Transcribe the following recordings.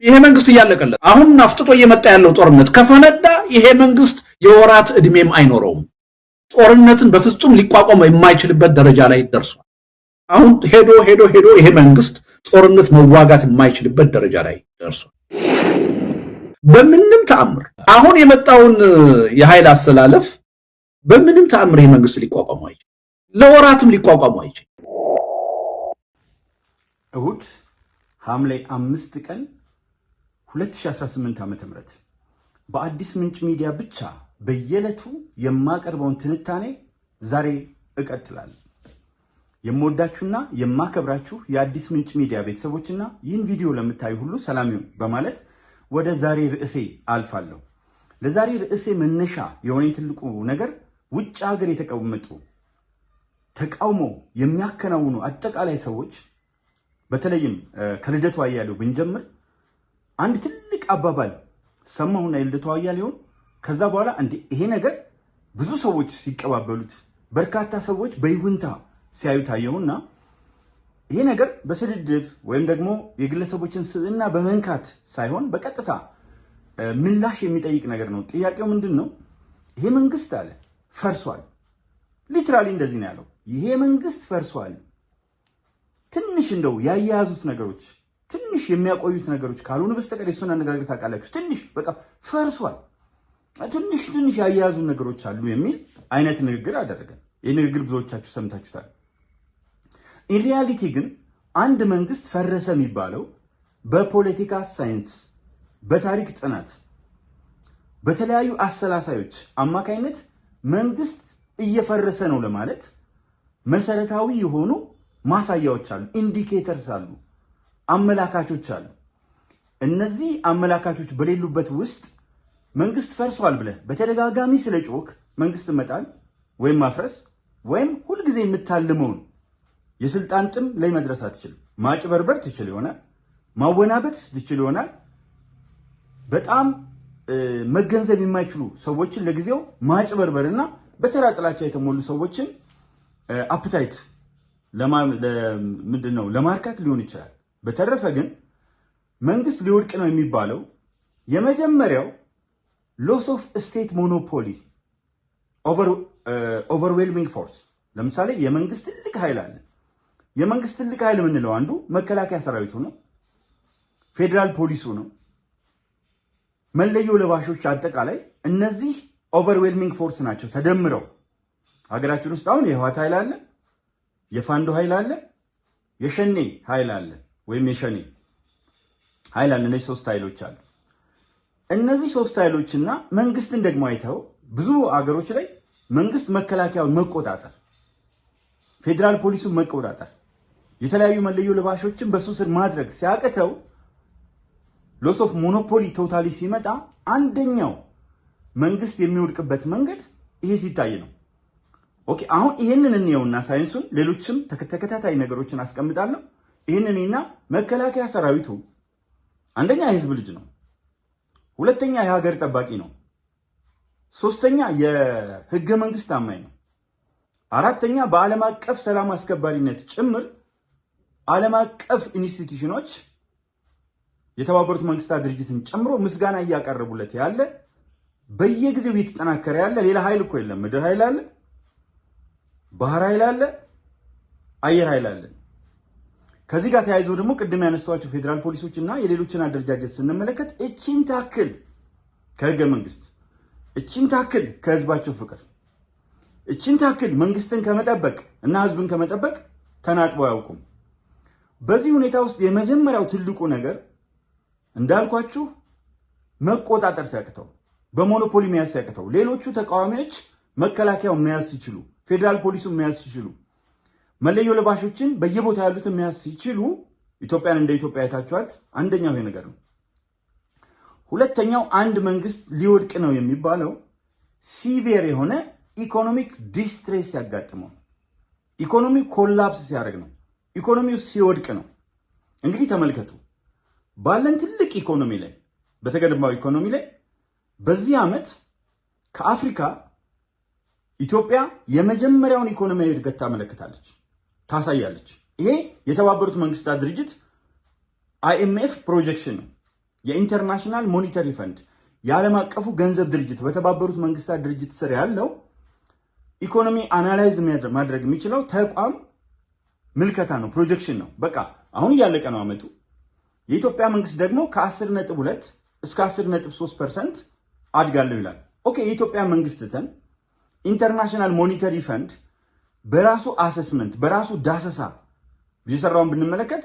ይሄ መንግስት እያለቀለት አሁን አፍጥጦ እየመጣ ያለው ጦርነት ከፈነዳ ይሄ መንግስት የወራት እድሜም አይኖረውም። ጦርነትን በፍጹም ሊቋቋም የማይችልበት ደረጃ ላይ ደርሷል። አሁን ሄዶ ይሄ መንግስት ጦርነት መዋጋት የማይችልበት ደረጃ ላይ ደርሷል። በምንም ተአምር አሁን የመጣውን የኃይል አሰላለፍ በምንም ተአምር ይሄ መንግስት ሊቋቋም አይችልም። ለወራትም ሊቋቋም አይችልም። እሁድ ሐምሌ 5 ቀን 2018 ዓ.ም በአዲስ ምንጭ ሚዲያ ብቻ በየዕለቱ የማቀርበውን ትንታኔ ዛሬ እቀጥላለሁ። የምወዳችሁና የማከብራችሁ የአዲስ ምንጭ ሚዲያ ቤተሰቦችና ይህን ቪዲዮ ለምታዩ ሁሉ ሰላም ይሁን በማለት ወደ ዛሬ ርዕሴ አልፋለሁ። ለዛሬ ርዕሴ መነሻ የሆነኝ ትልቁ ነገር ውጭ ሀገር የተቀመጡ ተቃውሞ የሚያከናውኑ አጠቃላይ ሰዎች በተለይም ከልደቱ አያሌው ብንጀምር አንድ ትልቅ አባባል ሰማሁና የልደቱ አያሌውን ከዛ በኋላ ይሄ ነገር ብዙ ሰዎች ሲቀባበሉት በርካታ ሰዎች በይሁንታ ሲያዩ ታየውና ይሄ ነገር በስድድብ ወይም ደግሞ የግለሰቦችን ስብዕና በመንካት ሳይሆን በቀጥታ ምላሽ የሚጠይቅ ነገር ነው። ጥያቄው ምንድን ነው? ይሄ መንግስት አለ ፈርሷል። ሊትራሊ እንደዚህ ነው ያለው። ይሄ መንግስት ፈርሷል። ትንሽ እንደው ያያያዙት ነገሮች ትንሽ የሚያቆዩት ነገሮች ካልሆነ በስተቀር የሱን አነጋገር ታውቃላችሁ። ትንሽ በቃ ፈርሷል፣ ትንሽ ያያያዙ ነገሮች አሉ የሚል አይነት ንግግር አደረገ። ይህ ንግግር ብዙዎቻችሁ ሰምታችሁታል። ኢን ሪያሊቲ ግን አንድ መንግስት ፈረሰ የሚባለው በፖለቲካ ሳይንስ፣ በታሪክ ጥናት፣ በተለያዩ አሰላሳዮች አማካይነት መንግስት እየፈረሰ ነው ለማለት መሰረታዊ የሆኑ ማሳያዎች አሉ፣ ኢንዲኬተርስ አሉ፣ አመላካቾች አሉ። እነዚህ አመላካቾች በሌሉበት ውስጥ መንግስት ፈርሷል ብለህ በተደጋጋሚ ስለ ጮክ መንግስት መጣል ወይም ማፍረስ ወይም ሁልጊዜ የምታልመውን የስልጣን ጥም ላይ መድረስ አትችልም። ማጭበርበር ትችል ይሆናል፣ ማወናበድ ትችል ይሆናል። በጣም መገንዘብ የማይችሉ ሰዎችን ለጊዜው ማጭበርበርና በተራ ጥላቻ የተሞሉ ሰዎችን አፕታይት ምንድነው ለማርካት ሊሆን ይችላል። በተረፈ ግን መንግስት ሊወድቅ ነው የሚባለው የመጀመሪያው ሎስ ኦፍ ስቴት ሞኖፖሊ ኦቨርዌልሚንግ ፎርስ። ለምሳሌ የመንግስት ትልቅ ኃይል አለ። የመንግስት ትልቅ ኃይል የምንለው አንዱ መከላከያ ሰራዊቱ ነው፣ ፌዴራል ፖሊሱ ነው፣ መለዮ ለባሾች፣ አጠቃላይ እነዚህ ኦቨርዌልሚንግ ፎርስ ናቸው። ተደምረው ሀገራችን ውስጥ አሁን የህወሓት ኃይል አለ፣ የፋንዶ ኃይል አለ፣ የሸኔ ኃይል አለ ወይም የሸኔ ኃይል አለ። እነዚህ ሶስት ኃይሎች አሉ። እነዚህ ሶስት ኃይሎችና መንግስትን ደግሞ አይተው ብዙ አገሮች ላይ መንግስት መከላከያውን መቆጣጠር፣ ፌዴራል ፖሊሱን መቆጣጠር፣ የተለያዩ መለዮ ለባሾችን በሱ ስር ማድረግ ሲያቅተው ሎስ ኦፍ ሞኖፖሊ ቶታሊ ሲመጣ አንደኛው መንግስት የሚወድቅበት መንገድ ይሄ ሲታይ ነው። ኦኬ፣ አሁን ይሄንን እንየውና ሳይንሱን ሌሎችም ተከታታይ ነገሮችን አስቀምጣለሁ። ይሄንንና መከላከያ ሰራዊቱ አንደኛ የህዝብ ልጅ ነው፣ ሁለተኛ የሀገር ጠባቂ ነው፣ ሶስተኛ የህገ መንግስት ታማኝ ነው፣ አራተኛ በዓለም አቀፍ ሰላም አስከባሪነት ጭምር ዓለም አቀፍ ኢንስቲትዩሽኖች የተባበሩት መንግስታት ድርጅትን ጨምሮ ምስጋና እያቀረቡለት ያለ በየጊዜው እየተጠናከረ ያለ ሌላ ኃይል እኮ የለም። ምድር ኃይል አለ፣ ባህር ኃይል አለ፣ አየር ኃይል አለ። ከዚህ ጋር ተያይዞ ደግሞ ቅድም ያነሳኋቸው ፌዴራል ፖሊሶች እና የሌሎችን አደረጃጀት ስንመለከት እቺን ታክል ከህገ መንግስት፣ እቺን ታክል ከህዝባቸው ፍቅር፣ እቺን ታክል መንግስትን ከመጠበቅ እና ህዝብን ከመጠበቅ ተናጥበው አያውቁም። በዚህ ሁኔታ ውስጥ የመጀመሪያው ትልቁ ነገር እንዳልኳችሁ መቆጣጠር ሲያቅተው፣ በሞኖፖሊ መያዝ ሲያቅተው፣ ሌሎቹ ተቃዋሚዎች መከላከያውን መያዝ ሲችሉ፣ ፌዴራል ፖሊሱን መያዝ ሲችሉ፣ መለዮ ለባሾችን በየቦታ ያሉትን መያዝ ሲችሉ፣ ኢትዮጵያን እንደ ኢትዮጵያ አይታችኋት፣ አንደኛው ይሄ ነገር ነው። ሁለተኛው አንድ መንግስት ሊወድቅ ነው የሚባለው ሲቪየር የሆነ ኢኮኖሚክ ዲስትሬስ ሲያጋጥመው፣ ኢኮኖሚው ኮላፕስ ሲያደርግ ነው፣ ኢኮኖሚው ሲወድቅ ነው። እንግዲህ ተመልከቱ፣ ባለን ትልቅ ኢኮኖሚ ላይ፣ በተገነባው ኢኮኖሚ ላይ በዚህ ዓመት ከአፍሪካ ኢትዮጵያ የመጀመሪያውን ኢኮኖሚያዊ እድገት ታመለክታለች፣ ታሳያለች። ይሄ የተባበሩት መንግስታት ድርጅት IMF ፕሮጀክሽን ነው። የኢንተርናሽናል ሞኒተሪ ፈንድ የዓለም አቀፉ ገንዘብ ድርጅት በተባበሩት መንግስታት ድርጅት ስር ያለው ኢኮኖሚ አናላይዝ ማድረግ የሚችለው ተቋም ምልከታ ነው፣ ፕሮጀክሽን ነው። በቃ አሁን እያለቀ ነው አመቱ። የኢትዮጵያ መንግስት ደግሞ ከ10.2 እስከ 10.3% አድጋለሁ ይላል። ኦኬ የኢትዮጵያ መንግስት ተን ኢንተርናሽናል ሞኒተሪ ፈንድ በራሱ አሰስመንት በራሱ ዳሰሳ የሰራውን ብንመለከት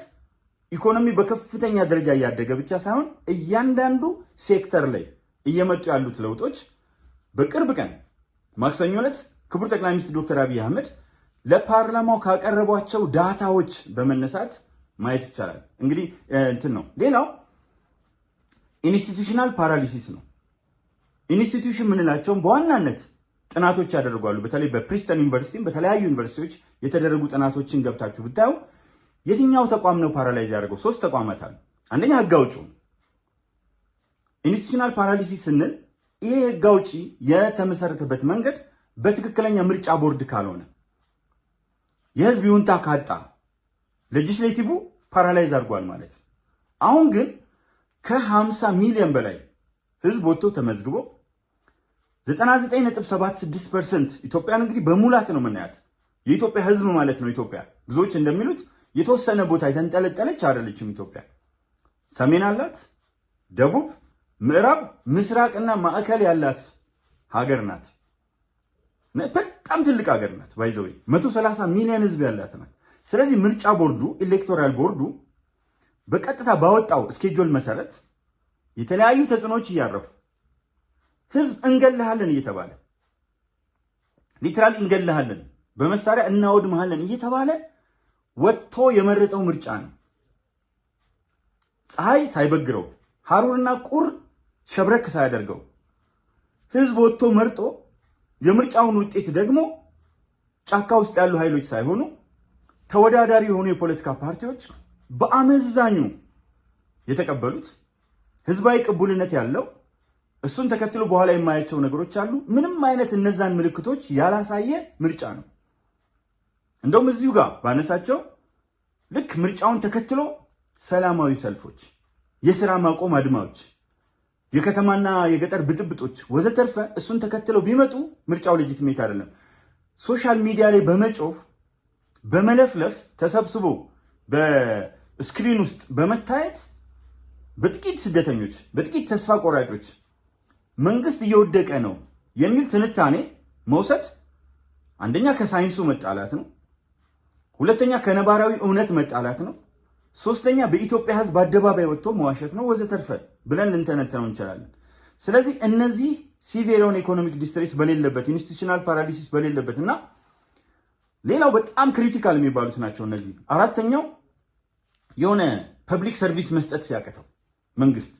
ኢኮኖሚ በከፍተኛ ደረጃ እያደገ ብቻ ሳይሆን እያንዳንዱ ሴክተር ላይ እየመጡ ያሉት ለውጦች በቅርብ ቀን ማክሰኞ ዕለት ክቡር ጠቅላይ ሚኒስትር ዶክተር አብይ አህመድ ለፓርላማው ካቀረቧቸው ዳታዎች በመነሳት ማየት ይቻላል። እንግዲህ እንትን ነው። ሌላው ኢንስቲትዩሽናል ፓራሊሲስ ነው። ኢንስቲትዩሽን ምንላቸውም በዋናነት ጥናቶች ያደርጋሉ። በተለይ በፕሪስተን ዩኒቨርሲቲ በተለያዩ ዩኒቨርሲቲዎች የተደረጉ ጥናቶችን ገብታችሁ ብታዩ የትኛው ተቋም ነው ፓራላይዝ ያደርገው? 3 ተቋማት አሉ። አንደኛ ህግ አውጪው። ኢንስቲትዩሽናል ፓራሊሲስ ስንል ይሄ ህግ አውጪ የተመሰረተበት መንገድ በትክክለኛ ምርጫ ቦርድ ካልሆነ የህዝብ ይሁንታ ካጣ ሌጂስሌቲቭ ፓራላይዝ አድርጓል ማለት። አሁን ግን ከ50 ሚሊዮን በላይ ህዝብ ወጥቶ ተመዝግቦ 99.76% ኢትዮጵያን እንግዲህ በሙላት ነው የምናያት። የኢትዮጵያ ህዝብ ማለት ነው ኢትዮጵያ። ብዙዎች እንደሚሉት የተወሰነ ቦታ የተንጠለጠለች አይደለችም ኢትዮጵያ። ሰሜን አላት፣ ደቡብ፣ ምዕራብ፣ ምስራቅና ማዕከል ያላት ሀገር ናት። በጣም ትልቅ ሀገር ናት። ባይዘው 130 ሚሊዮን ህዝብ ያላት ናት። ስለዚህ ምርጫ ቦርዱ ኤሌክቶራል ቦርዱ በቀጥታ ባወጣው ስኬጁል መሰረት የተለያዩ ተጽዕኖዎች እያረፉ ህዝብ እንገልሃለን እየተባለ ሊትራሊ እንገልሃለን በመሳሪያ እናወድምሃለን እየተባለ ወጥቶ የመረጠው ምርጫ ነው። ፀሐይ ሳይበግረው ሐሩርና ቁር ሸብረክ ሳያደርገው ህዝብ ወጥቶ መርጦ የምርጫውን ውጤት ደግሞ ጫካ ውስጥ ያሉ ኃይሎች ሳይሆኑ ተወዳዳሪ የሆኑ የፖለቲካ ፓርቲዎች በአመዛኙ የተቀበሉት ህዝባዊ ቅቡልነት ያለው እሱን ተከትሎ በኋላ የማያቸው ነገሮች አሉ። ምንም አይነት እነዛን ምልክቶች ያላሳየ ምርጫ ነው። እንደውም እዚሁ ጋር ባነሳቸው ልክ ምርጫውን ተከትሎ ሰላማዊ ሰልፎች፣ የሥራ ማቆም አድማዎች፣ የከተማና የገጠር ብጥብጦች ወዘተርፈ እሱን ተከትለው ቢመጡ ምርጫው ሌጂቲሜት አይደለም። ሶሻል ሚዲያ ላይ በመጮፍ በመለፍለፍ ተሰብስቦ በስክሪን ውስጥ በመታየት በጥቂት ስደተኞች በጥቂት ተስፋ ቆራጮች መንግስት እየወደቀ ነው የሚል ትንታኔ መውሰድ አንደኛ ከሳይንሱ መጣላት ነው፣ ሁለተኛ ከነባራዊ እውነት መጣላት ነው፣ ሶስተኛ በኢትዮጵያ ህዝብ አደባባይ ወጥቶ መዋሸት ነው ወዘተርፈ ብለን ልንተነተነው እንችላለን። ስለዚህ እነዚህ ሲቪየር ኢኮኖሚክ ዲስትሬስ በሌለበት ኢንስቲትዩሽናል ፓራሊሲስ በሌለበት እና ሌላው በጣም ክሪቲካል የሚባሉት ናቸው እነዚህ። አራተኛው የሆነ ፐብሊክ ሰርቪስ መስጠት ሲያቀተው መንግስት።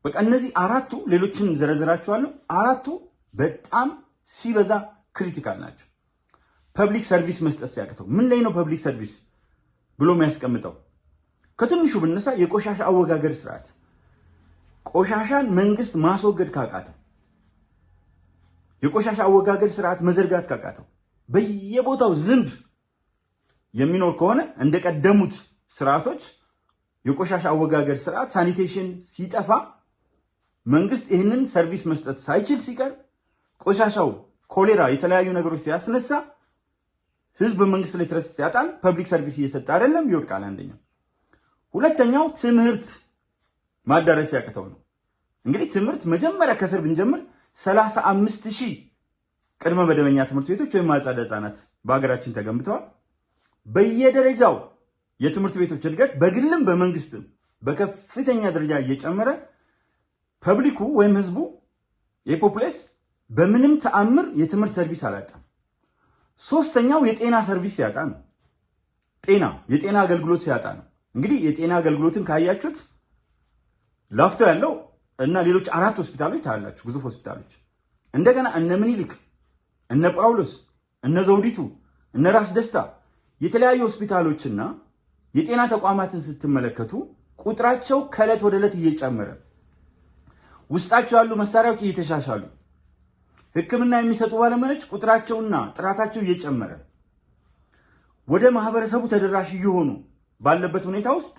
በቃ እነዚህ አራቱ ሌሎችን ዘረዝራቸዋለሁ። አራቱ በጣም ሲበዛ ክሪቲካል ናቸው። ፐብሊክ ሰርቪስ መስጠት ሲያቀተው ምን ላይ ነው ፐብሊክ ሰርቪስ ብሎ የሚያስቀምጠው? ከትንሹ ብነሳ የቆሻሻ አወጋገድ ስርዓት። ቆሻሻን መንግስት ማስወገድ ካቃተው፣ የቆሻሻ አወጋገድ ስርዓት መዘርጋት ካቃተው፣ በየቦታው ዝንብ የሚኖር ከሆነ እንደቀደሙት ስርዓቶች የቆሻሻ አወጋገድ ስርዓት ሳኒቴሽን ሲጠፋ መንግስት ይህንን ሰርቪስ መስጠት ሳይችል ሲቀር ቆሻሻው ኮሌራ የተለያዩ ነገሮች ሲያስነሳ ህዝብ በመንግስት ላይ ትረስት ያጣል። ፐብሊክ ሰርቪስ እየሰጠ አይደለም፣ ይወድቃል። አንደኛው። ሁለተኛው ትምህርት ማዳረስ ያቅተው ነው። እንግዲህ ትምህርት መጀመሪያ ከስር ብንጀምር 35,000 ቅድመ መደበኛ ትምህርት ቤቶች ወይም አጸደ ህጻናት በሀገራችን ተገንብተዋል። በየደረጃው የትምህርት ቤቶች እድገት በግልም በመንግስትም በከፍተኛ ደረጃ እየጨመረ ፐብሊኩ ወይም ህዝቡ የፖፑሌስ በምንም ተአምር የትምህርት ሰርቪስ አላጣም። ሶስተኛው የጤና ሰርቪስ ሲያጣ ነው። የጤና አገልግሎት ሲያጣ ነው። እንግዲህ የጤና አገልግሎትን ካያችሁት ላፍቶ ያለው እና ሌሎች 4 ሆስፒታሎች ታያላችሁ፣ ግዙፍ ሆስፒታሎች። እንደገና እነ ምኒልክ፣ እነ ጳውሎስ፣ እነ ዘውዲቱ፣ እነ ራስ ደስታ የተለያዩ ሆስፒታሎችና የጤና ተቋማትን ስትመለከቱ ቁጥራቸው ከዕለት ወደ ዕለት እየጨመረ ውስጣቸው ያሉ መሳሪያዎች እየተሻሻሉ ሕክምና የሚሰጡ ባለሙያዎች ቁጥራቸውና ጥራታቸው እየጨመረ ወደ ማህበረሰቡ ተደራሽ እየሆኑ ባለበት ሁኔታ ውስጥ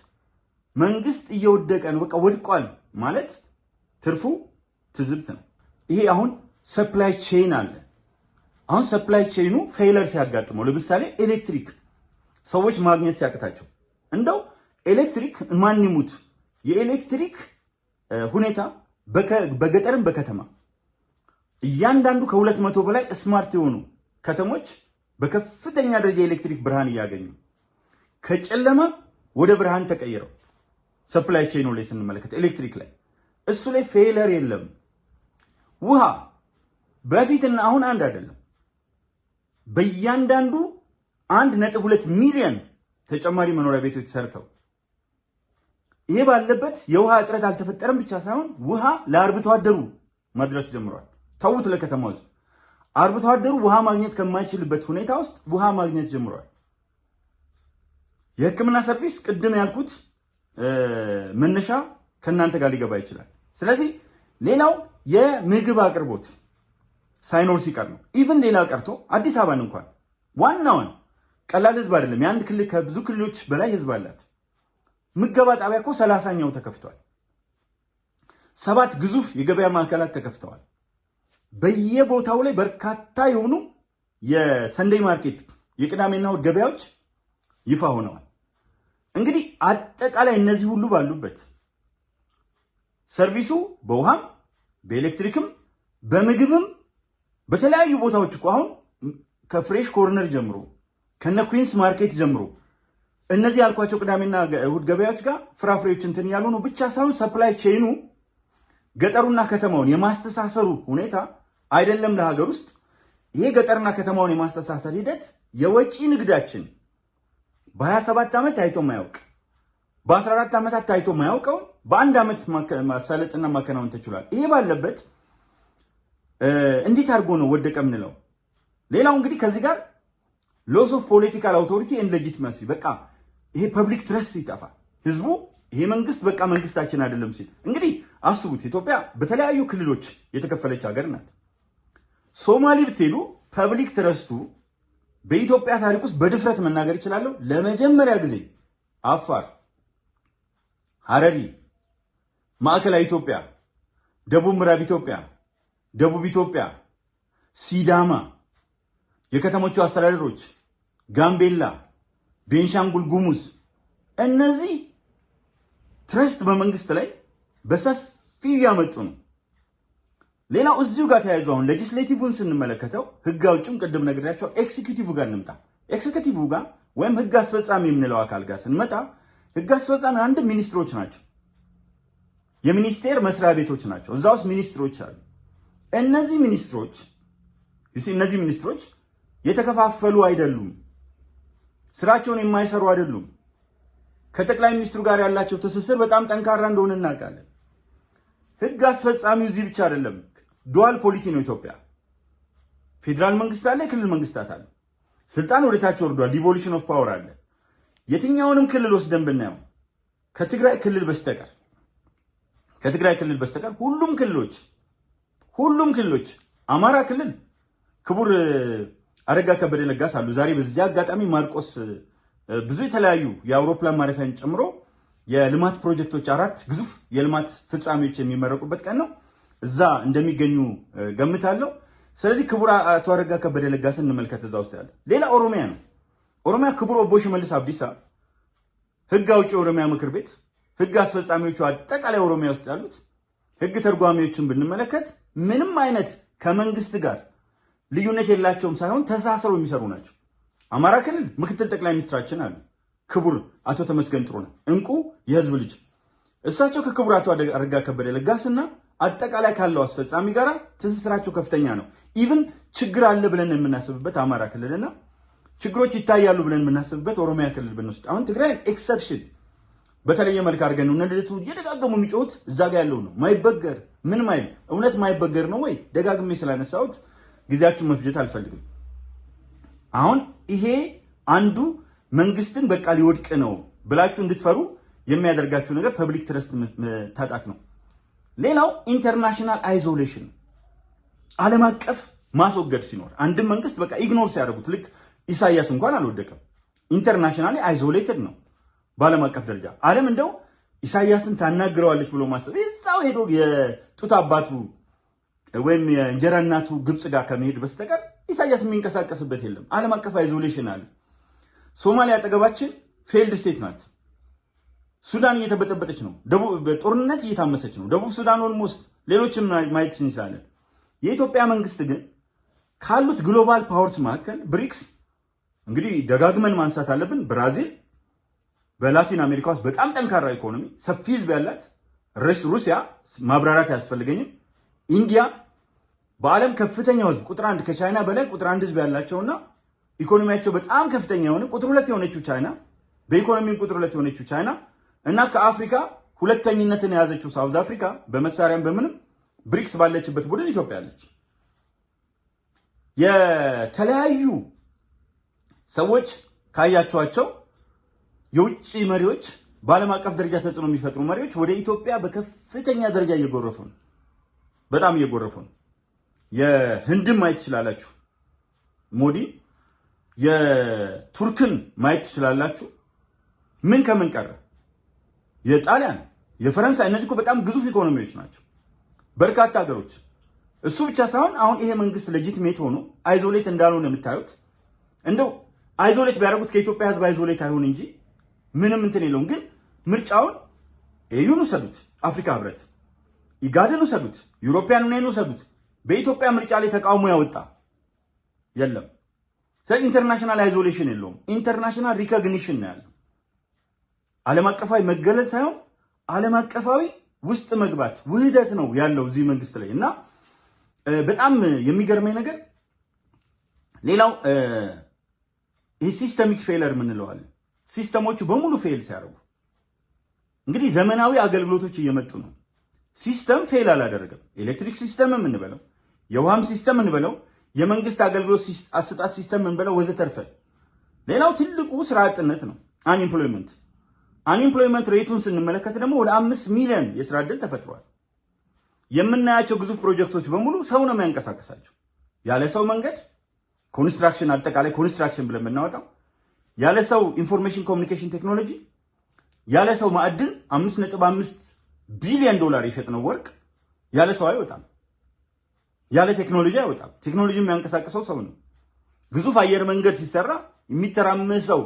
መንግስት እየወደቀ ነው፣ በቃ ወድቋል ማለት ትርፉ ትዝብት ነው። ይሄ አሁን ሰፕላይ ቼን አለ። አሁን ሰፕላይ ቼኑ ፌለር ሲያጋጥመው ለምሳሌ ኤሌክትሪክ ሰዎች ማግኘት ሲያቅታቸው እንደው ኤሌክትሪክ ማን ይሙት የኤሌክትሪክ ሁኔታ በገጠርም በከተማ እያንዳንዱ ከ200 በላይ ስማርት የሆኑ ከተሞች በከፍተኛ ደረጃ ኤሌክትሪክ ብርሃን እያገኙ ከጨለማ ወደ ብርሃን ተቀይረው ሰፕላይ ቼኑ ላይ ስንመለከት ኤሌክትሪክ ላይ እሱ ላይ ፌለር የለም። ውሃ በፊትና አሁን አንድ አይደለም። በእያንዳንዱ 1.2 ሚሊዮን ተጨማሪ መኖሪያ ቤቶች ሰርተው ይሄ ባለበት የውሃ እጥረት አልተፈጠረም ብቻ ሳይሆን ውሃ ለአርብቶ አደሩ መድረስ ጀምሯል። ተውት ለከተማው ሕዝብ አርብቶ አደሩ ውሃ ማግኘት ከማይችልበት ሁኔታ ውስጥ ውሃ ማግኘት ጀምሯል። የሕክምና ሰርቪስ ቅድም ያልኩት መነሻ ከእናንተ ጋር ሊገባ ይችላል። ስለዚህ ሌላው የምግብ አቅርቦት ሳይኖር ሲቀር ነው። ኢቭን ሌላ ቀርቶ አዲስ አበባን እንኳን ዋናውን ቀላል ህዝብ አይደለም። የአንድ ክልል ከብዙ ክልሎች በላይ ህዝብ አላት። ምገባ ጣቢያ እኮ 30ኛው ተከፍቷል። 7 ግዙፍ የገበያ ማዕከላት ተከፍተዋል። በየቦታው ላይ በርካታ የሆኑ የሰንደይ ማርኬት የቅዳሜና እሑድ ገበያዎች ይፋ ሆነዋል። እንግዲህ አጠቃላይ እነዚህ ሁሉ ባሉበት ሰርቪሱ በውሃም በኤሌክትሪክም በምግብም በተለያዩ ቦታዎች እኮ አሁን ከፍሬሽ ኮርነር ጀምሮ ከነ ኩዊንስ ማርኬት ጀምሮ እነዚህ ያልኳቸው ቅዳሜና እሑድ ገበያዎች ጋር ፍራፍሬዎች እንትን ያሉ ነው ብቻ ሳይሆን ሰፕላይ ቼኑ ገጠሩና ከተማውን የማስተሳሰሩ ሁኔታ አይደለም ለሀገር ውስጥ ይሄ ገጠርና ከተማውን የማስተሳሰር ሂደት የወጪ ንግዳችን በ27 ዓመት ታይቶ ማያውቅ በ14 ዓመታት ታይቶ ማያውቀው በአንድ ዓመት ማሳለጥና ማከናወን ተችሏል። ይሄ ባለበት እንዴት አድርጎ ነው ወደቀ ምንለው? ሌላው እንግዲህ ከዚህ ጋር ሎስ ኦፍ ፖለቲካል አውቶሪቲ ኤንድ ሌጂቲመሲ በቃ ይሄ ፐብሊክ ትረስት ይጠፋል። ህዝቡ ይሄ መንግስት በቃ መንግስታችን አይደለም ሲል እንግዲህ አስቡት። ኢትዮጵያ በተለያዩ ክልሎች የተከፈለች ሀገር ናት። ሶማሊ ብትሄዱ ፐብሊክ ትረስቱ በኢትዮጵያ ታሪክ ውስጥ በድፍረት መናገር ይችላለሁ ለመጀመሪያ ጊዜ አፋር፣ ሐረሪ፣ ማዕከላዊ ኢትዮጵያ፣ ደቡብ ምዕራብ ኢትዮጵያ፣ ደቡብ ኢትዮጵያ፣ ሲዳማ የከተሞቹ አስተዳደሮች፣ ጋምቤላ፣ ቤንሻንጉል ጉሙዝ እነዚህ ትረስት በመንግስት ላይ በሰፊው ያመጡ ነው። ሌላው እዚሁ ጋር ተያይዞ አሁን ሌጂስሌቲቭን ስንመለከተው ህግ አውጭም ቅድም ነግሬያቸው ኤክሲኪዩቲቭ ጋር እንምጣ። ኤክሲኪዩቲቭ ጋር ወይም ህግ አስፈጻሚ የምንለው አካል ጋር ስንመጣ ህግ አስፈጻሚ አንድ ሚኒስትሮች ናቸው፣ የሚኒስቴር መስሪያ ቤቶች ናቸው። እዛ ውስጥ ሚኒስትሮች አሉ። እነዚህ ሚኒስትሮች የተከፋፈሉ አይደሉም፣ ስራቸውን የማይሰሩ አይደሉም። ከጠቅላይ ሚኒስትሩ ጋር ያላቸው ትስስር በጣም ጠንካራ እንደሆነ እናውቃለን። ህግ አስፈጻሚው እዚህ ብቻ አይደለም፣ ዱዋል ፖሊቲ ነው ኢትዮጵያ። ፌዴራል መንግስት አለ፣ የክልል መንግስታት አለ። ስልጣን ወደታች ወርዷል፣ ዲቮሉሽን ኦፍ ፓወር አለ። የትኛውንም ክልል ወስደን ብናየው ከትግራይ ክልል በስተቀር ሁሉም ክልሎች አማራ ክልል ክቡር አረጋ ከበደ ለጋስ አሉ። ዛሬ በዚህ አጋጣሚ ማርቆስ ብዙ የተለያዩ የአውሮፕላን ማረፊያን ጨምሮ የልማት ፕሮጀክቶች 4 ግዙፍ የልማት ፍጻሜዎች የሚመረቁበት ቀን ነው። እዛ እንደሚገኙ ገምታለሁ። ስለዚህ ክቡር አቶ አረጋ ከበደ ለጋስ እንመልከት። እዛ ውስጥ ያለ ሌላ ኦሮሚያ ነው። ኦሮሚያ ክቡር ኦቦ ሽመልስ አብዲሳ ህግ አውጪ ኦሮሚያ ምክር ቤት፣ ህግ አስፈጻሚዎቹ አጠቃላይ ኦሮሚያ ውስጥ ያሉት ህግ ተርጓሚዎችን ብንመለከት ምንም አይነት ከመንግስት ጋር ልዩነት የላቸውም ሳይሆን ተሳስረው የሚሰሩ ናቸው። አማራ ክልል ምክትል ጠቅላይ ሚኒስትራችን አሉ፣ ክቡር አቶ ተመስገን ጥሩነህ እንቁ የህዝብ ልጅ። እሳቸው ከክቡር አቶ አረጋ ከበደ ለጋስና አጠቃላይ ካለው አስፈጻሚ ጋር ትስስራቸው ከፍተኛ ነው። ኢቭን ችግር አለ ብለን የምናስብበት አማራ ክልልና ችግሮች ይታያሉ ብለን የምናስብበት ኦሮሚያ ክልል ብንወስድ አሁን ትግራይ ኤክሰፕሽን በተለየ መልክ አድርገን ነው። እነልቱ እየደጋገሙ የሚጮሁት እዛ ጋር ያለው ነው። ማይበገር ምን ማይል እውነት ማይበገር ነው ወይ? ደጋግሜ ስላነሳሁት ጊዜያችሁን መፍጀት አልፈልግም። አሁን ይሄ አንዱ መንግስትን በቃ ሊወድቅ ነው ብላችሁ እንድትፈሩ የሚያደርጋችሁ ነገር ፐብሊክ ትረስት ታጣት ነው። ሌላው ኢንተርናሽናል አይዞሌሽን፣ ዓለም አቀፍ ማስወገድ ሲኖር አንድም መንግስት በቃ ኢግኖር ሲያደርጉት፣ ልክ ኢሳያስ እንኳን አልወደቀም። ኢንተርናሽናሊ አይዞሌትድ ነው በዓለም አቀፍ ደረጃ። ዓለም እንደው ኢሳያስን ታናግረዋለች ብሎ ማሰብ እዛው ሄዶ የጡት አባቱ ወይም የእንጀራ እናቱ ግብጽ ጋር ከመሄድ በስተቀር ኢሳያስ የሚንቀሳቀስበት የለም። ዓለም አቀፍ አይዞሌሽን አለ። ሶማሊያ አጠገባችን ፌልድ ስቴት ናት። ሱዳን እየተበጠበጠች ነው። ጦርነት እየታመሰች ነው። ደቡብ ሱዳን ኦልሞስት ሌሎችም ማየት እንችላለን። የኢትዮጵያ መንግስት ግን ካሉት ግሎባል ፓወርስ መካከል ብሪክስ እንግዲህ ደጋግመን ማንሳት አለብን። ብራዚል በላቲን አሜሪካ ውስጥ በጣም ጠንካራ ኢኮኖሚ፣ ሰፊ ህዝብ ያላት፣ ሩሲያ ማብራራት አያስፈልገኝም፣ ኢንዲያ በዓለም ከፍተኛ ህዝብ ቁጥር 1 ከቻይና በላይ ቁጥር 1 ህዝብ ያላቸውና ኢኮኖሚያቸው በጣም ከፍተኛ የሆነ ቁጥር 2 የሆነችው ቻይና፣ በኢኮኖሚም ቁጥር 2 የሆነችው ቻይና እና ከአፍሪካ ሁለተኝነትን የያዘችው ሳውዝ አፍሪካ በመሳሪያም በምንም ብሪክስ ባለችበት ቡድን ኢትዮጵያ አለች። የተለያዩ ሰዎች ካያቸዋቸው የውጭ መሪዎች በዓለም አቀፍ ደረጃ ተጽዕኖ የሚፈጥሩ መሪዎች ወደ ኢትዮጵያ በከፍተኛ ደረጃ እየጎረፉ ነው። በጣም እየጎረፉ ነው። የህንድን ማየት ትችላላችሁ፣ ሞዲ። የቱርክን ማየት ትችላላችሁ። ምን ከምን ቀረ? የጣሊያን፣ የፈረንሳይ፣ እነዚህ እኮ በጣም ግዙፍ ኢኮኖሚዎች ናቸው። በርካታ ሀገሮች። እሱ ብቻ ሳይሆን አሁን ይሄ መንግስት ሌጂቲሜት ሆኖ አይዞሌት እንዳልሆነ የምታዩት እንደው አይዞሌት ቢያደርጉት ከኢትዮጵያ ህዝብ አይዞሌት አይሆን እንጂ ምንም እንትን የለውም። ግን ምርጫውን ኤዩን ውሰዱት፣ አፍሪካ ህብረት፣ ኢጋድን ውሰዱት፣ ዩሮፒያን ዩኒየን ውሰዱት። በኢትዮጵያ ምርጫ ላይ ተቃውሞ ያወጣ የለም። ስለዚህ ኢንተርናሽናል አይዞሌሽን የለውም። ኢንተርናሽናል ሪኮግኒሽን ነው ያለው። ዓለም አቀፋዊ መገለል ሳይሆን ዓለም አቀፋዊ ውስጥ መግባት ውህደት ነው ያለው እዚህ መንግስት ላይ እና በጣም የሚገርመኝ ነገር ሌላው ይህ ሲስተሚክ ፌለር ምንለዋል። ሲስተሞቹ በሙሉ ፌል ሲያደርጉ እንግዲህ ዘመናዊ አገልግሎቶች እየመጡ ነው። ሲስተም ፌል አላደረገም። ኤሌክትሪክ ሲስተም እንበለው፣ የውሃም ሲስተም እንበለው፣ የመንግስት አገልግሎት አሰጣጥ ሲስተም እንበለው ወዘተርፈ። ሌላው ትልቁ ስራ አጥነት ነው፣ አንኢምፕሎይመንት። አንኢምፕሎይመንት ሬቱን ስንመለከት ደግሞ ወደ 5 ሚሊዮን የስራ ዕድል ተፈጥሯል። የምናያቸው ግዙፍ ፕሮጀክቶች በሙሉ ሰው ነው የሚያንቀሳቅሳቸው። ያለ ሰው መንገድ ኮንስትራክሽን፣ አጠቃላይ ኮንስትራክሽን ብለን የምናወጣው ያለ ሰው ኢንፎርሜሽን ኮሚኒኬሽን ቴክኖሎጂ፣ ያለ ሰው ማዕድን 5.5 ቢሊዮን ዶላር የሸጥነው ወርቅ ያለ ሰው አይወጣም፣ ያለ ቴክኖሎጂ አይወጣም። ቴክኖሎጂ የሚያንቀሳቅሰው ሰው ነው። ግዙፍ አየር መንገድ ሲሰራ የሚተራመሰው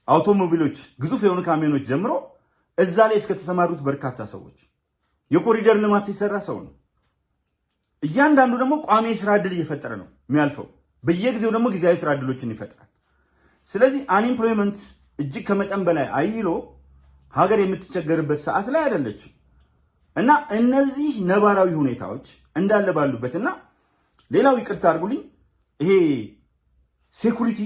ከአውቶሞቢሎች ግዙፍ የሆኑ ካሚዮኖች ጀምሮ እዛ ላይ እስከተሰማሩት በርካታ ሰዎች። የኮሪደር ልማት ሲሰራ ሰው ነው። እያንዳንዱ ደግሞ ቋሚ የስራ ዕድል እየፈጠረ ነው የሚያልፈው። በየጊዜው ደግሞ ጊዜያዊ ስራ ዕድሎችን ይፈጥራል። ስለዚህ አንኢምፕሎይመንት እጅግ ከመጠን በላይ አይሎ ሀገር የምትቸገርበት ሰዓት ላይ አይደለችም እና እነዚህ ነባራዊ ሁኔታዎች እንዳለ ባሉበትና ሌላው ይቅርታ አድርጉልኝ ይሄ ሴኩሪቲ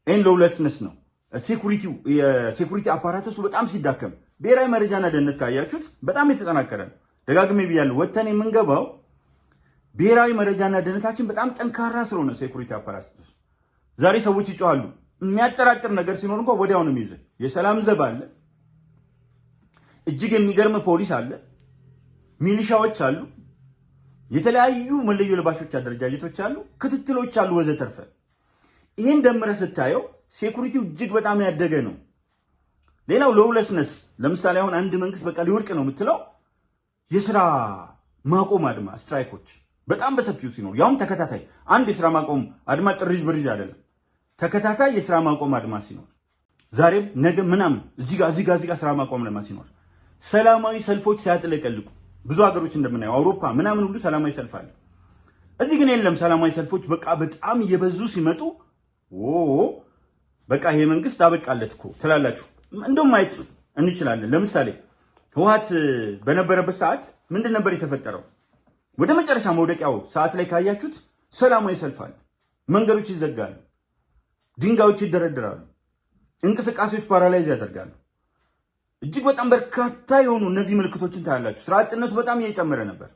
ኤንድ ሎውለስነስ ነው። የሴኩሪቲ አፓራተሱ በጣም ሲዳከም ብሔራዊ መረጃና ደህንነት ካያችሁት በጣም የተጠናከረ ነው። ደጋግሜ ብያለሁ። ወተን የምንገባው ብሔራዊ መረጃና ደህንነታችን በጣም ጠንካራ ስለሆነ ሴኩሪቲ አፓራተሱ ዛሬ ሰዎች ይጮሃሉ። የሚያጠራጥር ነገር ሲኖር እንኳን ወዲያው ነው የሚይዘው። የሰላም ዘብ አለ፣ እጅግ የሚገርም ፖሊስ አለ፣ ሚሊሻዎች አሉ፣ የተለያዩ መለዮ ለባሾች አደረጃጀቶች አሉ፣ ክትትሎች አሉ ወዘተርፈ። ይሄን ደምረ ስታየው ሴኩሪቲው እጅግ በጣም ያደገ ነው። ሌላው ሎውለስነስ፣ ለምሳሌ አሁን አንድ መንግስት በቃ ሊወድቅ ነው የምትለው የስራ ማቆም አድማ ስትራይኮች በጣም በሰፊው ሲኖር፣ ያውም ተከታታይ አንድ የስራ ማቆም አድማ ጥርጅ ብርጅ አይደለም፣ ተከታታይ የስራ ማቆም አድማ ሲኖር፣ ዛሬም ነገ ምናምን እዚህ ጋር ስራ ማቆም አድማ ሲኖር፣ ሰላማዊ ሰልፎች ሲያጥለቀልቁ ብዙ ሀገሮች እንደምናየው አውሮፓ ምናምን ሁሉ ሰላማዊ ሰልፍ አለ። እዚህ ግን የለም ሰላማዊ ሰልፎች። በቃ በጣም እየበዙ ሲመጡ በቃ ይሄ መንግስት አበቃለት እኮ ትላላችሁ። እንደውም ማየት እንችላለን። ለምሳሌ ህወሓት በነበረበት ሰዓት ምንድን ነበር የተፈጠረው? ወደ መጨረሻ መውደቂያው ሰዓት ላይ ካያችሁት ሰላማዊ ሰልፍ አለ፣ መንገዶች ይዘጋሉ፣ ድንጋዮች ይደረደራሉ፣ እንቅስቃሴዎች ፓራላይዝ ያደርጋሉ። እጅግ በጣም በርካታ የሆኑ እነዚህ ምልክቶችን ታያላችሁ። ስራ አጥነቱ በጣም እየጨመረ ነበር።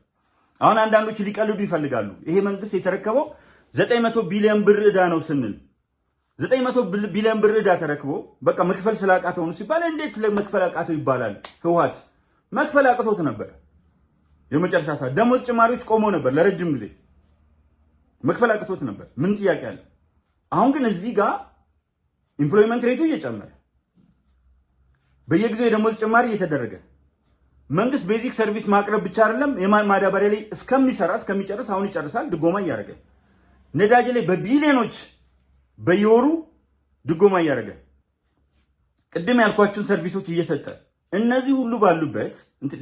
አሁን አንዳንዶች ሊቀልዱ ይፈልጋሉ። ይሄ መንግስት የተረከበው 900 ቢሊዮን ብር ዕዳ ነው ስንል 900 ቢሊዮን ብር ዕዳ ተረክቦ በቃ መክፈል ስላቃተው ነው ሲባል እንዴት ለመክፈል አቃተው ይባላል? ህወሓት መክፈል አቅቶት ነበር። የመጨረሻ ሰዓት ደሞዝ ጭማሪዎች ቆሞ ነበር ለረጅም ጊዜ መክፈል አቅቶት ነበር። ምን ጥያቄ አለ? አሁን ግን እዚህ ጋር ኢምፕሎይመንት ሬቱ እየጨመረ በየጊዜው የደሞዝ ጭማሪ እየተደረገ መንግስት ቤዚክ ሰርቪስ ማቅረብ ብቻ አይደለም የማዳበሪያ ላይ እስከሚጨርስ አሁን ይጨርሳል ድጎማ እያደረገ ነዳጅ ላይ በቢሊዮኖች በየወሩ ድጎማ እያደረገ ቅድም ያልኳችሁን ሰርቪሶች እየሰጠ እነዚህ ሁሉ ባሉበት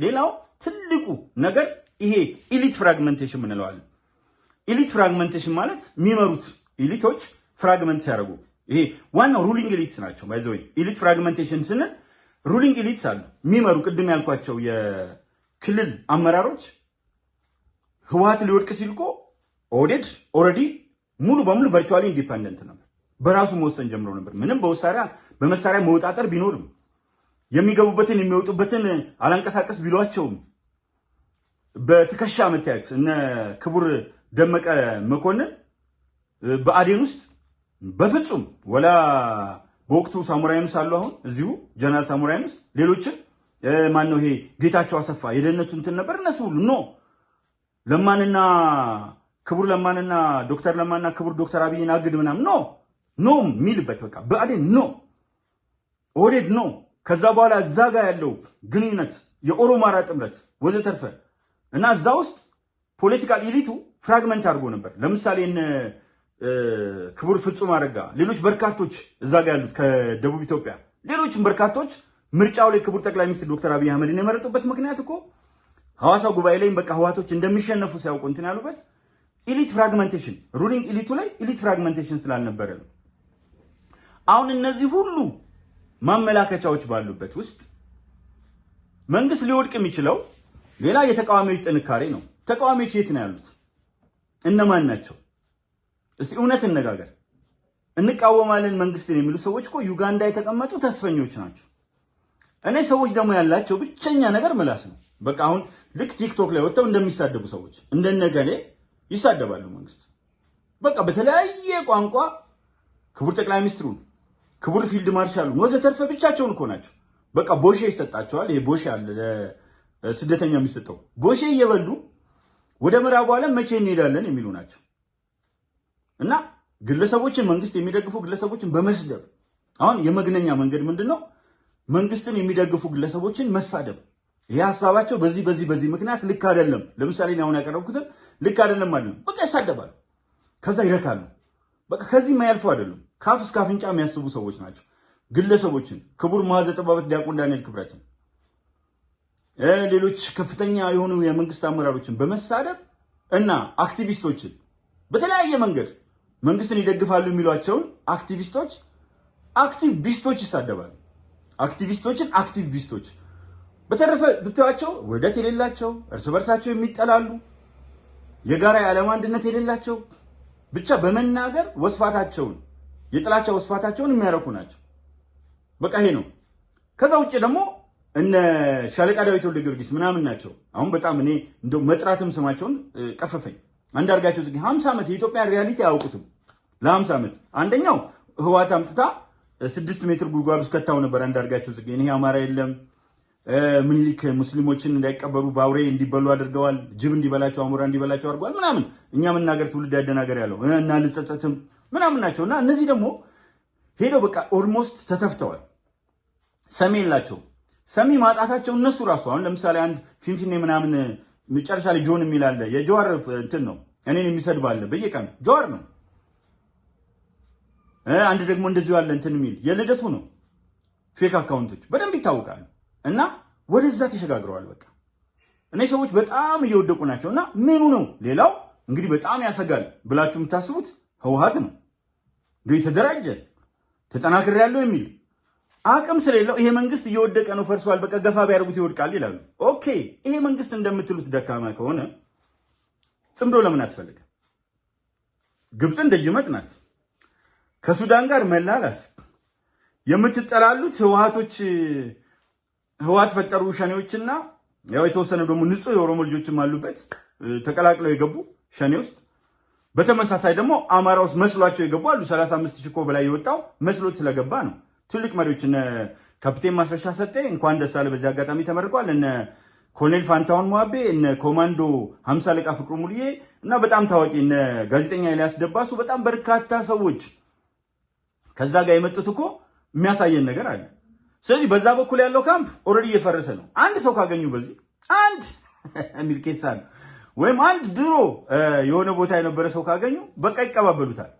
ሌላው ትልቁ ነገር ይሄ ኢሊት ፍራግመንቴሽን ምንለዋለን። ኢሊት ፍራግመንቴሽን ማለት የሚመሩት ኢሊቶች ፍራግመንት ሲያደርጉ ይሄ ዋናው ሩሊንግ ኢሊትስ ናቸው። ባይዘው ኢሊት ፍራግመንቴሽን ስንል ሩሊንግ ኢሊትስ አሉ የሚመሩ ቅድም ያልኳቸው የክልል አመራሮች ህወሓት ሊወድቅ ሲልቆ ኦህዴድ ኦልሬዲ ሙሉ በሙሉ ቨርቹዋሊ ኢንዲፔንደንት ነበር። በራሱ መወሰን ጀምሮ ነበር። ምንም በመሳሪያ መወጣጠር ቢኖርም የሚገቡበትን የሚወጡበትን አላንቀሳቀስ ቢሏቸውም በትከሻ መታየት እነ ክቡር ደመቀ መኮንን በአዴን ውስጥ በፍጹም ወላ በወቅቱ ሳሙራ ዩኑስ አሉ። አሁን እዚሁ ጀነራል ሳሙራ ዩኑስ ሌሎችን ማነው ይሄ ጌታቸው አሰፋ የደህንነቱ እንትን ነበር። እነሱ ሁሉ ለማንና ክቡር ለማንና ዶክተር ለማንና ክቡር ዶክተር አብይን አግድ ምናምን ኖ የሚልበት በቃ በአዴን ኦህዴድ ከዛ በኋላ እዛ ጋር ያለው ግንኙነት የኦሮማራ ጥምረት ወዘተርፈ እና እዛ ውስጥ ፖለቲካል ኢሊቱ ፍራግመንት አድርጎ ነበር። ለምሳሌ ክቡር ፍጹም አረጋ ሌሎች በርካቶች እዛ ጋር ያሉት ከደቡብ ኢትዮጵያ ሌሎችም በርካቶች ምርጫው ላይ ክቡር ጠቅላይ ሚኒስትር ዶክተር አብይ አህመድን የመረጡበት ምክንያት እኮ ሐዋሳ ጉባኤ ላይ በቃ ህዋቶች እንደሚሸነፉ ሲያውቁ እንትን ያሉበት ኢሊት ፍራግመንቴሽን ሩሊንግ ኢሊቱ ላይ ኢሊት ፍራግመንቴሽን ስላልነበረ ነው። አሁን እነዚህ ሁሉ ማመላከቻዎች ባሉበት ውስጥ መንግስት ሊወድቅ የሚችለው ሌላ የተቃዋሚዎች ጥንካሬ ነው። ተቃዋሚዎች የት ነው ያሉት? እነማን ናቸው? እስቲ እውነት እንነጋገር። እንቃወማለን መንግስትን የሚሉ ሰዎች እኮ ዩጋንዳ የተቀመጡ ተስፈኞች ናቸው። እነዚህ ሰዎች ደግሞ ያላቸው ብቸኛ ነገር ምላስ ነው። በቃ አሁን ልክ ቲክቶክ ላይ ወጥተው እንደሚሳደቡ ሰዎች እንደነገሌ ይሳደባሉ። መንግስት በቃ በተለያየ ቋንቋ ክቡር ጠቅላይ ሚኒስትሩን ክቡር ፊልድ ማርሻሉን ወዘተርፈ ብቻቸውን እኮ ናቸው። በቃ ቦሼ ይሰጣቸዋል። ይሄ ቦሼ አለ ለስደተኛ የሚሰጠው ቦሼ እየበሉ ወደ ምዕራቡ ዓለም መቼ እንሄዳለን የሚሉ ናቸው። እና ግለሰቦችን መንግስት የሚደግፉ ግለሰቦችን በመስደብ አሁን የመግነኛ መንገድ ምንድነው? መንግስትን የሚደግፉ ግለሰቦችን መሳደብ። ይሄ ሐሳባቸው በዚህ ምክንያት ልክ አይደለም። ለምሳሌ አሁን ያቀረብኩትን ልክ አይደለም ማለት ነው። በቃ ይሳደባሉ፣ ከዛ ይረካሉ። በቃ ከዚህ የማያልፉ አይደሉም። ካፍ እስከ አፍንጫ የሚያስቡ ሰዎች ናቸው። ግለሰቦችን ክቡር መዋዘ ጥበባት ዲያቆን ዳንኤል ክብረትን ሌሎች ከፍተኛ የሆኑ የመንግስት አመራሮችን በመሳደብ እና አክቲቪስቶችን በተለያየ መንገድ መንግስትን ይደግፋሉ የሚሏቸውን አክቲቭ ቢስቶች ይሳደባሉ። አክቲቪስቶችን አክቲቭ ቢስቶች በተረፈ ብታያቸው ውህደት የሌላቸው እርስ በርሳቸው የሚጠላሉ የጋራ የዓለም አንድነት የሌላቸው ብቻ በመናገር ወስፋታቸውን የጥላቻ ወስፋታቸውን የሚያረኩ ናቸው። በቃ ይሄ ነው። ከዛ ውጭ ደግሞ እነ ሻለቃ ዳዊት ወልደ ጊዮርጊስ ምናምን ናቸው። አሁን በጣም እኔ እንደው መጥራትም ስማቸውን ቀፈፈኝ። አንዳርጋቸው ጽጌ 50 ዓመት የኢትዮጵያ ሪያሊቲ አያውቁትም። ለ50 ዓመት አንደኛው ህወሓት አምጥታ 6 ሜትር ጉድጓድ ውስጥ ከታው ነበር አንዳርጋቸው ጽጌ። ይሄ አማራ የለም ምኒልክ ሙስሊሞችን እንዳይቀበሩ ባውሬ እንዲበሉ አድርገዋል፣ ጅብ እንዲበላቸው አሞራ እንዲበላቸው አድርገዋል ምናምን። እኛ መናገር ትውልድ ያደናገር ያለው እና ልጸጸትም ምናምን ናቸውና እነዚህ ደግሞ ሄደው በቃ ኦልሞስት ተተፍተዋል። ሰሚ የላቸው። ሰሚ ማጣታቸው እነሱ ራሱ አሁን ለምሳሌ አንድ ፊንፊኔ ምናምን መጨረሻ ላይ ጆን የሚል አለ። የጀዋር እንትን ነው እኔን የሚሰድብ አለ በየቀኑ ጀዋር ነው። አንድ ደግሞ እንደዚሁ አለ እንትን የሚል የልደቱ ነው። ፌክ አካውንቶች በደንብ ይታወቃሉ። እና ወደዛ ተሸጋግረዋል። በቃ እነዚህ ሰዎች በጣም እየወደቁ ናቸውና ምኑ ነው ሌላው እንግዲህ በጣም ያሰጋል ብላችሁ የምታስቡት ህወሓት ነው። የተደራጀ ተጠናክሬ ያለው የሚል አቅም ስለሌለው ይሄ መንግስት እየወደቀ ነው ፈርሷል፣ በቃ ገፋ ቢያደርጉት ይወድቃል ይላሉ። ኦኬ ይሄ መንግስት እንደምትሉት ደካማ ከሆነ ጽምዶ ለምን አስፈልገ? ግብፅን ደጅ መጥናት፣ ከሱዳን ጋር መላላስ፣ የምትጠላሉት ህወሓት ፈጠሩ ሸኔዎችና ያው የተወሰነ ደግሞ ንጹህ የኦሮሞ ልጆችም አሉበት ተቀላቅለው የገቡ ሸኔ ውስጥ። በተመሳሳይ ደግሞ አማራ ውስጥ መስሏቸው የገቡ አሉ። 35,000 እኮ በላይ የወጣው መስሎት ስለገባ ነው። ትልቅ መሪዎች እነ ካፒቴን ማስረሻ ሰጤ እንኳን ደስ አለ በዚህ አጋጣሚ ተመርቋል። እነ ኮሎኔል ፋንታውን ሟቤ፣ እነ ኮማንዶ 50 አለቃ ፍቅሩ ሙልዬ እና በጣም ታዋቂ እነ ጋዜጠኛ ኤልያስ ደባሱ በጣም በርካታ ሰዎች ከዛ ጋር የመጡት እኮ የሚያሳየን ነገር አለ። ስለዚህ በዛ በኩል ያለው ካምፕ ኦልሬዲ እየፈረሰ ነው። አንድ ሰው ካገኙ በዚህ አንድ ሚልኬሳን ወይም አንድ ድሮ የሆነ ቦታ የነበረ ሰው ካገኙ በቃ ይቀባበሉታል።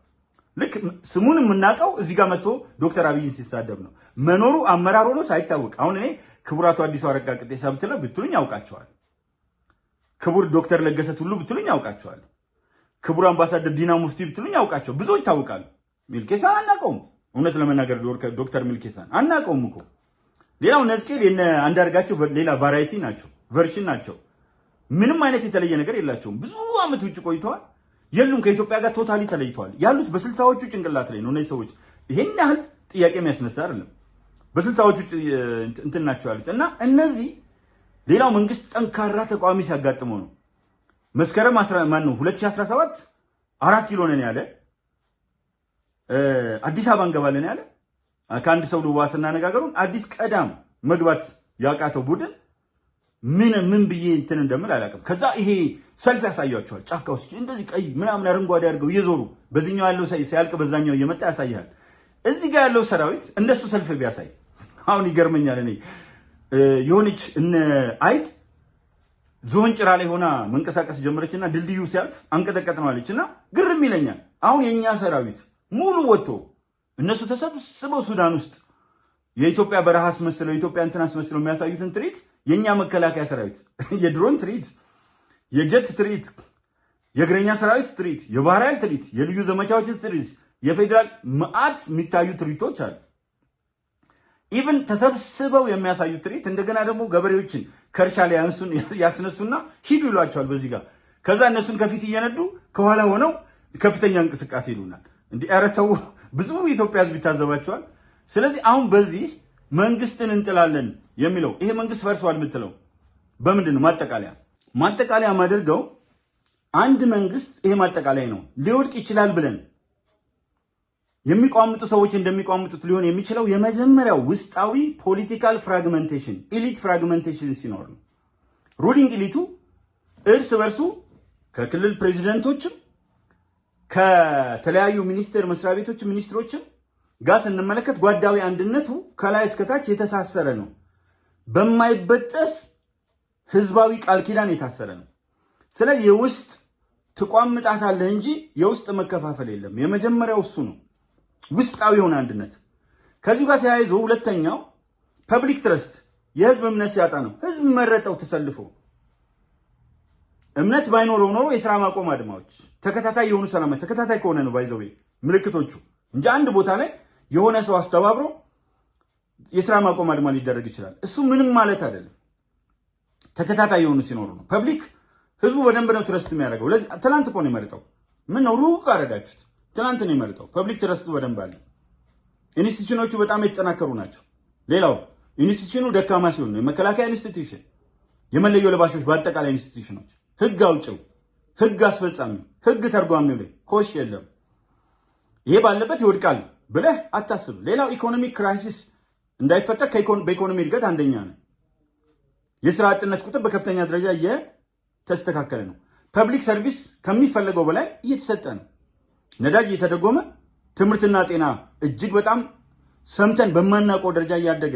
ልክ ስሙን የምናውቀው እዚህ ጋር መጥቶ ዶክተር አብይን ሲሳደብ ነው መኖሩ አመራር ሆኖ ሳይታወቅ። አሁን እኔ ክቡራቱ አዲሱ አረጋ ቅጤሳ ብትሉኝ ያውቃቸዋል። ክቡር ዶክተር ለገሰ ቱሉ ብትሉኝ ያውቃቸዋል። ክቡር አምባሳደር ዲና ሙፍቲ ብትሉኝ ያውቃቸው ብዙ ይታወቃሉ። ሚልኬሳን አናውቀውም። እውነት ለመናገር ዶክተር ሚልኬሳን አናውቀውም እኮ። ሌላው ነዝቄል የነ አንዳርጋቸው ሌላ ቫራይቲ ናቸው፣ ቨርሽን ናቸው። ምንም አይነት የተለየ ነገር የላቸውም። ብዙ አመት ውጭ ቆይተዋል። የሉም ከኢትዮጵያ ጋር ቶታሊ ተለይተዋል። ያሉት በ60ዎቹ ጭንቅላት ላይ ነው። እነዚህ ሰዎች ይሄን ያህል ጥያቄ የሚያስነሳ አይደለም። በ60ዎቹ እንትን ናቸው ያሉት እና እነዚህ ሌላው መንግስት ጠንካራ ተቃዋሚ ሲያጋጥመው ነው። መስከረም 2017 4 ኪሎ ነን ያለ አዲስ አበባ እንገባለን ያለ ከአንድ ሰው ልዋስ እናነጋገሩን አዲስ ቀዳም መግባት ያቃተው ቡድን ምን ብዬ እንትን እንደምል አላውቅም። ከዛ ይሄ ሰልፍ ያሳያቸዋል። ጫካ ውስጥ እንደዚህ ቀይ ምናምን አረንጓዴ አድርገው እየዞሩ በዚህኛው ያለው ሲያልቅ በዛኛው እየመጣ ያሳያል። እዚህ ጋር ያለው ሰራዊት እንደሱ ሰልፍ ቢያሳይ አሁን ይገርመኛል። እኔ የሆነች እነ አይጥ ዞን ጭራ ላይ ሆና መንቀሳቀስ ጀመረችና ድልድዩ ሲያልፍ አንቀጠቀጥነዋለች እና ግርም ይለኛል። አሁን የኛ ሰራዊት ሙሉ ወጥቶ እነሱ ተሰብስበው ሱዳን ውስጥ የኢትዮጵያ በረሃ አስመስለው የኢትዮጵያ እንትን አስመስለው የሚያሳዩትን ትርኢት የኛ መከላከያ ሰራዊት የድሮን ትርኢት፣ የጀት ትርኢት፣ የእግረኛ ሰራዊት ትርኢት፣ የባህር ኃይል ትርኢት፣ የልዩ ዘመቻዎች ትርኢት፣ የፌዴራል መዓት የሚታዩ ትርኢቶች አሉ። ኢቭን ተሰብስበው የሚያሳዩት ትርኢት እንደገና ደግሞ ገበሬዎችን ከእርሻ ላይ ያስነሱና ሂዱ ይሏቸዋል በዚህ ጋር። ከዛ እነሱን ከፊት እየነዱ ከኋላ ሆነው ከፍተኛ እንቅስቃሴ ይሉናል። እንዲህ ኧረ ተው፣ ብዙ ኢትዮጵያ ህዝብ ይታዘባቸዋል። ስለዚህ አሁን በዚህ መንግስትን እንጥላለን የሚለው ይሄ መንግስት ፈርሷል የምትለው በምንድን ነው? ማጠቃለያ ማደርገው አንድ መንግስት ይሄ ማጠቃለያ ነው ሊወድቅ ይችላል ብለን የሚቋምጡ ሰዎች እንደሚቋምጡት ሊሆን የሚችለው የመጀመሪያው ውስጣዊ ፖለቲካል ፍራግመንቴሽን ኢሊት ፍራግመንቴሽን ሲኖር ነው። ሩሊንግ ኢሊቱ እርስ በርሱ ከክልል ፕሬዚደንቶችም ከተለያዩ ሚኒስቴር መስሪያ ቤቶችም ሚኒስትሮችም ጋር ስንመለከት ጓዳዊ አንድነቱ ከላይ እስከታች የተሳሰረ ነው። በማይበጠስ ህዝባዊ ቃል ኪዳን የታሰረ ነው። ስለዚህ የውስጥ ትቋምጣታለህ እንጂ የውስጥ መከፋፈል የለም። የመጀመሪያው እሱ ነው፣ ውስጣዊ የሆነ አንድነት። ከዚህ ጋር ተያይዞ ሁለተኛው ፐብሊክ ትረስት፣ የህዝብ እምነት ሲያጣ ነው። ህዝብ መረጠው ተሰልፎ። እምነት ባይኖረው ኖሮ የስራ ማቆም አድማዎች፣ ተከታታይ የሆኑ ሰላማዊ ተከታታይ ከሆነ ነው ባይዘው ምልክቶቹ እንጂ አንድ ቦታ ላይ የሆነ ሰው አስተባብሮ የስራ ማቆም አድማ ሊደረግ ይችላል። እሱ ምንም ማለት አይደለም። ተከታታይ የሆኑ ሲኖሩ ነው። ፐብሊክ ህዝቡ በደንብ ነው ትረስት የሚያደርገው። ትናንት እኮ ነው የመረጠው። ምን ነው ሩቅ አደረጋችሁት? ትናንት ነው የመረጠው። ፐብሊክ ትረስቱ በደንብ አለ። ኢንስቲትዩሽኖቹ በጣም የተጠናከሩ ናቸው። ሌላው ኢንስቲትዩሽኑ ደካማ ሲሆን ነው የመከላከያ ኢንስቲትዩሽን፣ የመለዮ ለባሾች፣ በአጠቃላይ ኢንስቲትዩሽኖች፣ ህግ አውጭው፣ ህግ አስፈጻሚ፣ ህግ ተርጓሚው ላይ ኮሽ የለም። ይሄ ባለበት ይወድቃል ብለህ አታስብ። ሌላው ኢኮኖሚክ ክራይሲስ እንዳይፈጠር በኢኮኖሚ እድገት አንደኛ ነው። የስራ አጥነት ቁጥር በከፍተኛ ደረጃ እየተስተካከለ ነው። ፐብሊክ ሰርቪስ ከሚፈለገው በላይ እየተሰጠ ነው። ነዳጅ እየተደጎመ፣ ትምህርትና ጤና እጅግ በጣም ሰምተን በማናውቀው ደረጃ እያደገ፣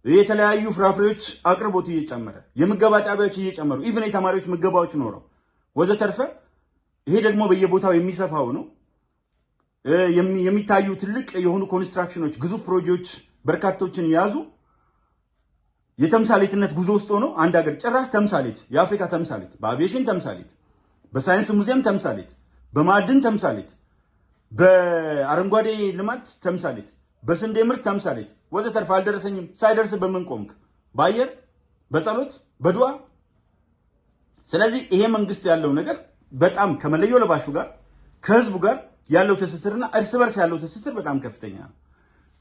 የተለያዩ ፍራፍሬዎች አቅርቦት እየጨመረ፣ የምገባ ጣቢያዎች እየጨመሩ፣ ኢቭን የተማሪዎች ምገባዎች ኖረው ወዘተርፈ። ይሄ ደግሞ በየቦታው የሚሰፋው ነው። የሚታዩ ትልቅ የሆኑ ኮንስትራክሽኖች፣ ግዙፍ ፕሮጀክቶች በርካቶችን የያዙ የተምሳሌትነት ጉዞ ውስጥ ሆኖ አንድ ሀገር ጭራሽ ተምሳሌት፣ የአፍሪካ ተምሳሌት፣ በአቪዬሽን ተምሳሌት፣ በሳይንስ ሙዚየም ተምሳሌት፣ በማዕድን ተምሳሌት፣ በአረንጓዴ ልማት ተምሳሌት፣ በስንዴ ምርት ተምሳሌት ወዘተርፈ አልደረሰኝም። ሳይደርስ በምን ቆምክ? በአየር በጸሎት በዱዓ። ስለዚህ ይሄ መንግስት ያለው ነገር በጣም ከመለዮ ለባሹ ጋር ከህዝቡ ጋር ያለው ትስስርና እርስ በርስ ያለው ትስስር በጣም ከፍተኛ ነው።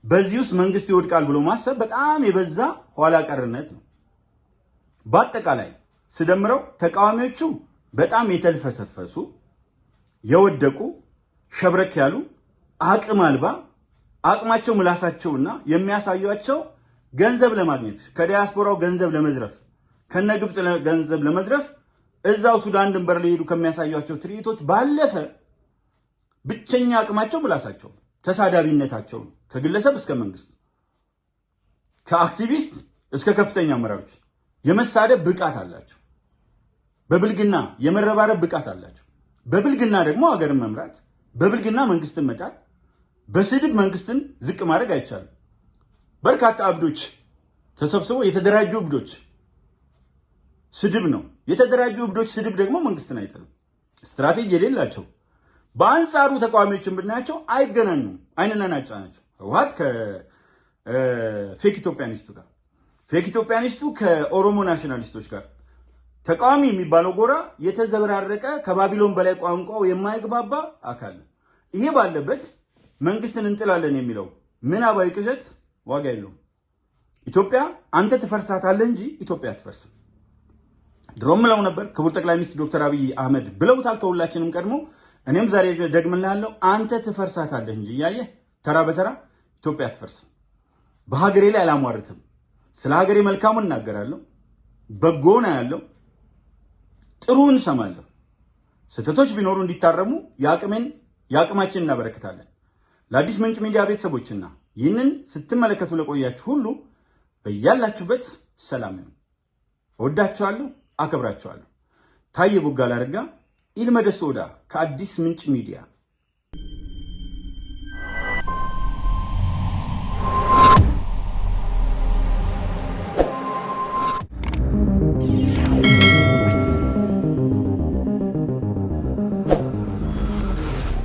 በዚህ ውስጥ መንግስት ይወድቃል ብሎ ማሰብ በጣም የበዛ ኋላ ቀርነት ነው። በአጠቃላይ ስደምረው ተቃዋሚዎቹ በጣም የተልፈሰፈሱ፣ የወደቁ፣ ሸብረክ ያሉ፣ አቅም አልባ፣ አቅማቸው ምላሳቸውና የሚያሳዩቸው ገንዘብ ለማግኘት ከዲያስፖራው ገንዘብ ለመዝረፍ ከነግብፅ ገንዘብ ለመዝረፍ እዛው ሱዳን ድንበር ላይ ሄዱ ከሚያሳዩቸው ትርኢቶች ባለፈ ብቸኛ አቅማቸው ምላሳቸው፣ ተሳዳቢነታቸው ከግለሰብ እስከ መንግስት። ከአክቲቪስት እስከ ከፍተኛ አመራሮች የመሳደብ ብቃት አላቸው። በብልግና የመረባረብ ብቃት አላቸው። በብልግና ደግሞ ሀገርን መምራት፣ በብልግና መንግስትን መጣል፣ በስድብ መንግስትን ዝቅ ማድረግ አይቻልም። በርካታ እብዶች ተሰብስበው የተደራጁ እብዶች ስድብ ነው። የተደራጁ እብዶች ስድብ ደግሞ መንግስትን አይጥልም። ስትራቴጂ የሌላቸው በአንጻሩ ተቃዋሚዎችን ብናያቸው አይገናኙም። አይንና ናጫ ናቸው። ህወሓት ከፌክ ኢትዮጵያኒስቱ ጋር፣ ፌክ ኢትዮጵያኒስቱ ከኦሮሞ ናሽናሊስቶች ጋር፣ ተቃዋሚ የሚባለው ጎራ የተዘበራረቀ ከባቢሎን በላይ ቋንቋው የማይግባባ አካል ነው። ይሄ ባለበት መንግስትን እንጥላለን የሚለው ምናባዊ ቅዠት ዋጋ የለውም። ኢትዮጵያ አንተ ትፈርሳታለህ እንጂ ኢትዮጵያ አትፈርስም። ድሮም ምለው ነበር፣ ክቡር ጠቅላይ ሚኒስትር ዶክተር አብይ አህመድ ብለውታል ከሁላችንም ቀድሞ። እኔም ዛሬ ደግምልሃለሁ፣ አንተ ትፈርሳታለህ እንጂ እያየህ ተራ በተራ ኢትዮጵያ አትፈርስም። በሀገሬ ላይ አላሟርትም። ስለ ሀገሬ መልካሙን እናገራለሁ፣ በጎና ያለው ጥሩን እንሰማለሁ። ስህተቶች ቢኖሩ እንዲታረሙ የአቅማችን እናበረክታለን። ለአዲስ ምንጭ ሚዲያ ቤተሰቦችና ይህንን ስትመለከቱ ለቆያችሁ ሁሉ በያላችሁበት ሰላም ይሁን። እወዳችኋለሁ፣ አከብራችኋለሁ። ታዬ ቦጋለ አረጋ ኢልመደስ ኦዳ ከአዲስ ምንጭ ሚዲያ